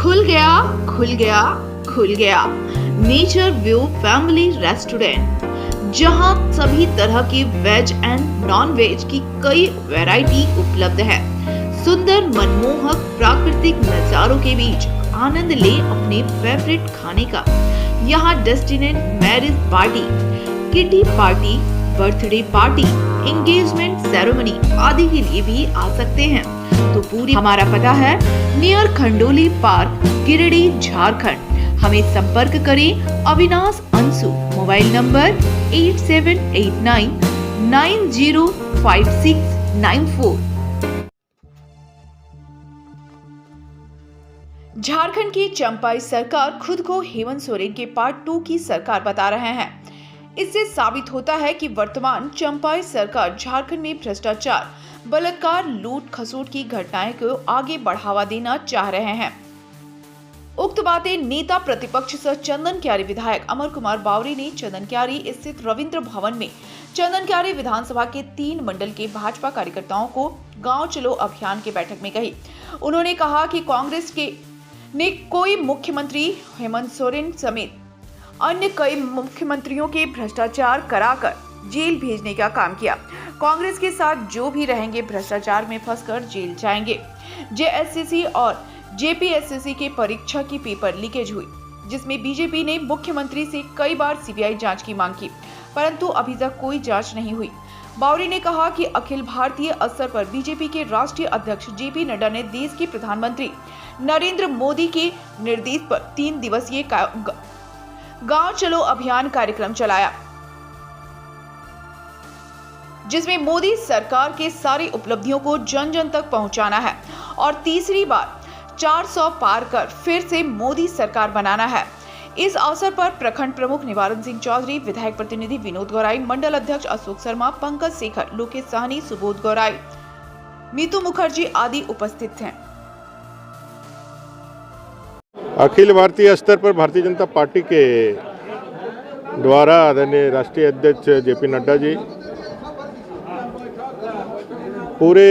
खुल गया खुल गया खुल गया नेचर व्यू फैमिली रेस्टोरेंट, जहां सभी तरह की वेज एंड नॉन वेज की कई वैरायटी उपलब्ध है। सुंदर मनमोहक प्राकृतिक नजारों के बीच आनंद ले अपने फेवरेट खाने का। यहाँ destination marriage party, kitty party, birthday party, engagement ceremony आदि के लिए भी आ सकते हैं। तो पूरी हमारा पता है नियर खंडोली पार्क, गिरिडीह, झारखंड। हमें संपर्क करें अविनाश अंशु, मोबाइल नंबर 8789905694। झारखंड की चंपाई सरकार खुद को हेमंत सोरेन के पार्ट 2 की सरकार बता रहे हैं। इससे साबित होता है कि वर्तमान चंपाई सरकार झारखंड में भ्रष्टाचार, बलात्कार, लूट खसोट की घटनाएं को आगे बढ़ावा देना चाह रहे हैं। उक्त बातें नेता प्रतिपक्ष सह चंदन क्यारी विधायक अमर कुमार बावरी ने चंदन क्यारी स्थित रविंद्र भवन में चंदन क्यारी विधानसभा के 3 मंडल के भाजपा कार्यकर्ताओं को गांव चलो अभियान के बैठक में कही। उन्होंने कहा कि कांग्रेस ने कोई मुख्यमंत्री हेमंत सोरेन समेत अन्य कई मुख्यमंत्रियों के भ्रष्टाचार कराकर जेल भेजने का काम किया। कांग्रेस के साथ जो भी रहेंगे भ्रष्टाचार में फंसकर जेल जाएंगे। जेएससीसी और जेपीएससीसी के परीक्षा की पेपर लीकेज हुई, जिसमें बीजेपी ने मुख्यमंत्री से कई बार सीबीआई जांच की मांग की, परंतु अभी तक कोई जांच नहीं हुई। बावरी ने कहा कि अखिल भारतीय स्तर पर बीजेपी के राष्ट्रीय अध्यक्ष जेपी नड्डा ने देश के प्रधानमंत्री नरेंद्र मोदी के निर्देश पर 3 दिवसीय गांव चलो अभियान कार्यक्रम चलाया, जिसमें मोदी सरकार के सारी उपलब्धियों को जन जन तक पहुंचाना है और तीसरी बार 400 पार कर फिर से मोदी सरकार बनाना है। इस अवसर पर प्रखंड प्रमुख निवारण सिंह चौधरी, विधायक प्रतिनिधि विनोद गौराई, मंडल अध्यक्ष अशोक शर्मा, पंकज शेखर, लोकेश साहनी, सुबोध गौराई, मीतू मुखर्जी आदि उपस्थित हैं। अखिल भारतीय स्तर पर भारतीय जनता पार्टी के द्वारा आदरणीय राष्ट्रीय अध्यक्ष जेपी नड्डा जी पूरे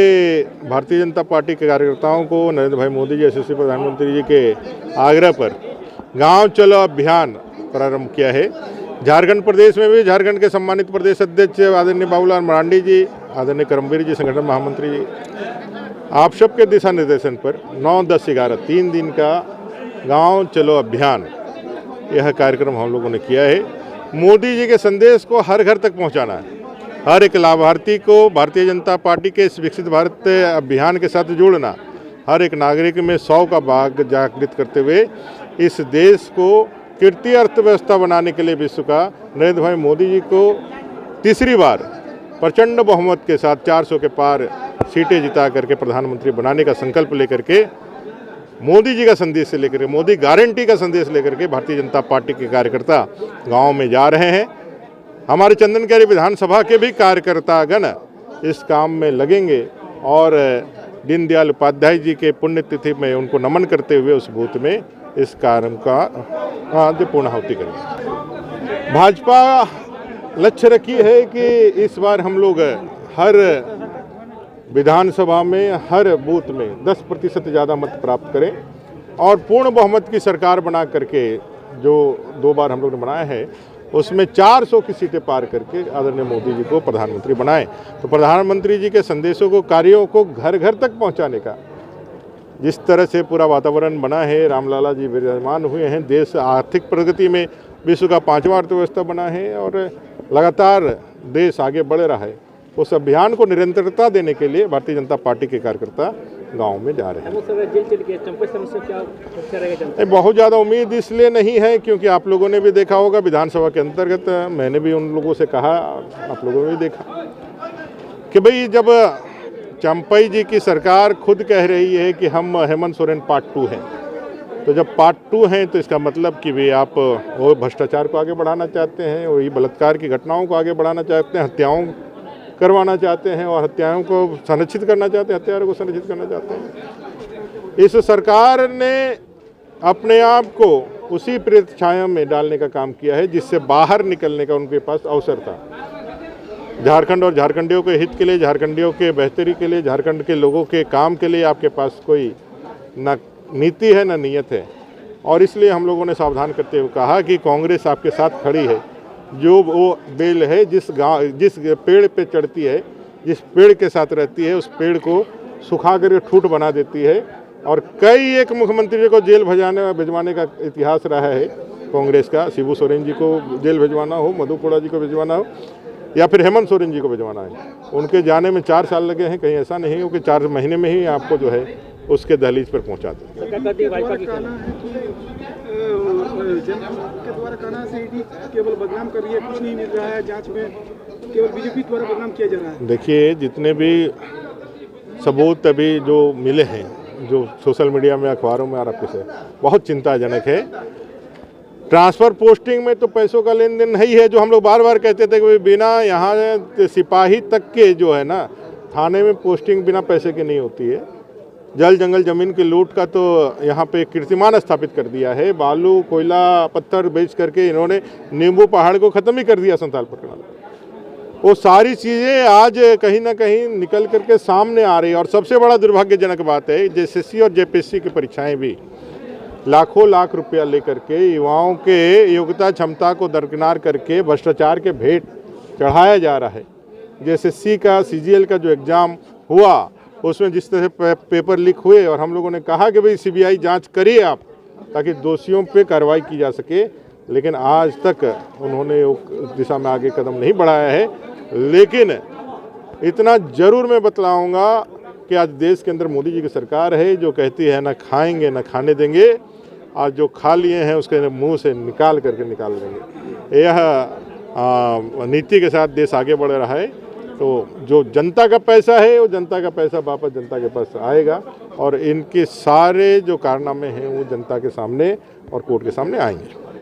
भारतीय जनता पार्टी के कार्यकर्ताओं को नरेंद्र भाई मोदी जी यशस्वी प्रधानमंत्री जी के आग्रह पर गांव चलो अभियान प्रारंभ किया है। झारखंड प्रदेश में भी झारखंड के सम्मानित प्रदेश अध्यक्ष आदरणीय बाबूलाल मरांडी जी, आदरणीय करमवीर जी, संगठन महामंत्री जी, आप सबके दिशा निर्देशन पर 9, 10, 11 3 दिन का गांव चलो अभियान यह कार्यक्रम हम लोगों ने किया है। मोदी जी के संदेश को हर घर तक पहुंचाना है। हर एक लाभार्थी को भारतीय जनता पार्टी के इस विकसित भारत अभियान के साथ जोड़ना, हर एक नागरिक में 100 का भाग जागृत करते हुए इस देश को कीर्ति अर्थव्यवस्था बनाने के लिए विश्व का नरेंद्र भाई मोदी जी को तीसरी बार प्रचंड बहुमत के साथ 400 के पार सीटें जिता करके प्रधानमंत्री बनाने का संकल्प लेकर के, मोदी जी का संदेश से लेकर के, मोदी गारंटी का संदेश लेकर के भारतीय जनता पार्टी के कार्यकर्ता गांव में जा रहे हैं। हमारे चंदन क्यारी विधानसभा के भी कार्यकर्तागण इस काम में लगेंगे और दीनदयाल उपाध्याय जी के पुण्यतिथि में उनको नमन करते हुए उस बूथ में इस कार्य का आद्य पूर्णाहुति करेंगे। भाजपा लक्ष्य रखी है कि इस बार हम लोग हर विधानसभा में, हर बूथ में 10% ज़्यादा मत प्राप्त करें और पूर्ण बहुमत की सरकार बना करके, जो 2 बार हम लोग ने बनाया है, उसमें 400 की सीटें पार करके आदरणीय मोदी जी को प्रधानमंत्री बनाएं। तो प्रधानमंत्री जी के संदेशों को, कार्यों को घर घर तक पहुंचाने का जिस तरह से पूरा वातावरण बना है, रामलाला जी विराजमान हुए हैं, देश आर्थिक प्रगति में विश्व का 5वां अर्थव्यवस्था बना है और लगातार देश आगे बढ़ रहा है। उस अभियान को निरंतरता देने के लिए भारतीय जनता पार्टी के कार्यकर्ता गांव में जा रहे हैं। बहुत ज़्यादा उम्मीद इसलिए नहीं है क्योंकि आप लोगों ने भी देखा होगा विधानसभा के अंतर्गत, मैंने भी उन लोगों से कहा, आप लोगों ने भी देखा कि भाई जब चंपाई जी की सरकार खुद कह रही है कि हम हेमंत सोरेन पार्ट 2 हैं, तो जब पार्ट 2 हैं तो इसका मतलब कि वे आप वो भ्रष्टाचार को आगे बढ़ाना चाहते हैं, वही बलात्कार की घटनाओं को आगे बढ़ाना चाहते हैं, हत्याओं करवाना चाहते हैं और हत्याओं को संरक्षित करना चाहते हैं, हत्यारों को संरक्षित करना चाहते हैं। इस सरकार ने अपने आप को उसी प्रेत छाया में डालने का काम किया है जिससे बाहर निकलने का उनके पास अवसर था। झारखंड और झारखंडियों के हित के लिए, झारखंडियों के बेहतरी के लिए, झारखंड के लोगों के काम के लिए आपके पास कोई न नीति है न नीयत है। और इसलिए हम लोगों ने सावधान करते हुए कहा कि कांग्रेस आपके साथ खड़ी है। जो वो बेल है जिस पेड़ पे चढ़ती है, जिस पेड़ के साथ रहती है, उस पेड़ को सुखा कर ठूठ बना देती है। और कई एक मुख्यमंत्री को जेल भिजवाने का इतिहास रहा है कांग्रेस का। शिबू सोरेन जी को जेल भिजवाना हो, मधु कोड़ा जी को भिजवाना हो, या फिर हेमंत सोरेन जी को भिजवाना है। उनके जाने में 4 साल लगे हैं। कहीं ऐसा नहीं हो कि 4 महीने में ही आपको जो है उसके दहलीज पर पहुंचा दें। केवल बदनाम कर रही है, कुछ नहीं मिल रहा है जांच में, केवल बीजेपी द्वारा बदनाम किया जा रहा है। देखिए, जितने भी सबूत अभी जो मिले हैं, जो सोशल मीडिया में, अखबारों में और आपके से, बहुत चिंताजनक है। ट्रांसफ़र पोस्टिंग में तो पैसों का लेन देन नहीं है, जो हम लोग बार बार कहते थे कि बिना यहाँ सिपाही तक के जो है ना, थाने में पोस्टिंग बिना पैसे की नहीं होती है। जल जंगल ज़मीन की लूट का तो यहाँ पे कीर्तिमान स्थापित कर दिया है। बालू, कोयला, पत्थर बेच करके इन्होंने नींबू पहाड़ को ख़त्म ही कर दिया संथाल पटना। वो सारी चीज़ें आज कहीं ना कहीं निकल करके सामने आ रही है। और सबसे बड़ा दुर्भाग्यजनक बात है, जेएसएससी और जेपीएससी की परीक्षाएं भी लाखों लाख रुपया लेकर के युवाओं के योग्यता क्षमता को दरकिनार करके भ्रष्टाचार के भेंट चढ़ाया जा रहा है। जेएसएससी का सीजीएल का जो एग्ज़ाम हुआ, उसमें जिस तरह से पेपर लीक हुए, और हम लोगों ने कहा कि भाई सीबीआई जांच करिए आप, ताकि दोषियों पे कार्रवाई की जा सके, लेकिन आज तक उन्होंने उस दिशा में आगे कदम नहीं बढ़ाया है। लेकिन इतना जरूर मैं बतलाऊंगा कि आज देश के अंदर मोदी जी की सरकार है, जो कहती है ना खाएंगे ना खाने देंगे। आज जो खा लिए हैं उसके मुंह से निकाल करके निकाल देंगे। यह नीति के साथ देश आगे बढ़ रहा है। तो जो जनता का पैसा है, वो जनता का पैसा वापस जनता के पास आएगा, और इनके सारे जो कारनामे हैं वो जनता के सामने और कोर्ट के सामने आएंगे।